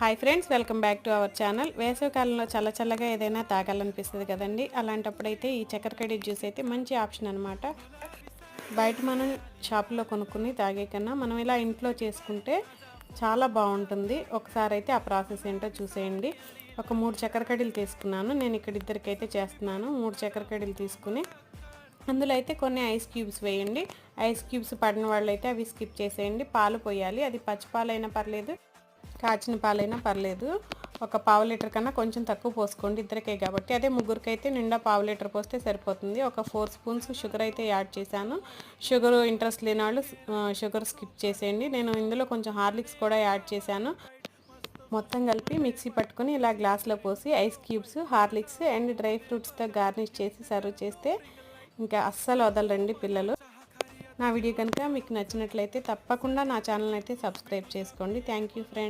Hi friends, welcome back to our channel. వేసవికాలంలో చల్లగా ఏదైనా తాగాలనిపిస్తుంది కదండి. అలాంటప్పుడైతే ఈ చక్కెరకేళి జ్యూస్ అయితే మంచి ఆప్షన్ అనమాట. బయట మనం షాపులో కొనుక్కుని తాగే కన్నా మనం ఇలా ఇంట్లో చేసుకుంటే చాలా బాగుంటుంది. ఒకసారి అయితే ఆ ప్రాసెస్ ఏంటో చూసేయండి. ఒక 3 చక్కెరకేళిలు తీసుకున్నాను. నేను ఇక్కడ ఇద్దరికైతే చేస్తున్నాను. 3 చక్కెరకేళిలు తీసుకుని అందులో అయితే కొన్ని ఐస్ క్యూబ్స్ వేయండి. ఐస్ క్యూబ్స్ పడిన వాళ్ళైతే అవి స్కిప్ చేసేయండి. పాలు పోయాలి. అది పచ్చి పాలైనా పర్లేదు, కాచిన పాలైనా పర్లేదు. ఒక పావు లీటర్ కన్నా కొంచెం తక్కువ పోసుకోండి, ఇద్దరికే కాబట్టి. అదే ముగ్గురికైతే నిండా పావు లీటర్ పోస్తే సరిపోతుంది. ఒక 4 స్పూన్స్ షుగర్ అయితే యాడ్ చేశాను. షుగర్ ఇంట్రెస్ట్ లేని వాళ్ళు షుగర్ స్కిప్ చేసేయండి. నేను ఇందులో కొంచెం హార్లిక్స్ కూడా యాడ్ చేశాను. మొత్తం కలిపి మిక్సీ పట్టుకొని ఇలా గ్లాస్లో పోసి ice cubes, Horlicks and dry ఫ్రూట్స్తో గార్నిష్ చేసి సర్వ్ చేస్తే ఇంకా అస్సలు వదలరండి పిల్లలు. నా వీడియో కనుక మీకు నచ్చినట్లయితే తప్పకుండా నా ఛానల్ అయితే సబ్స్క్రైబ్ చేసుకోండి. Thank you friends.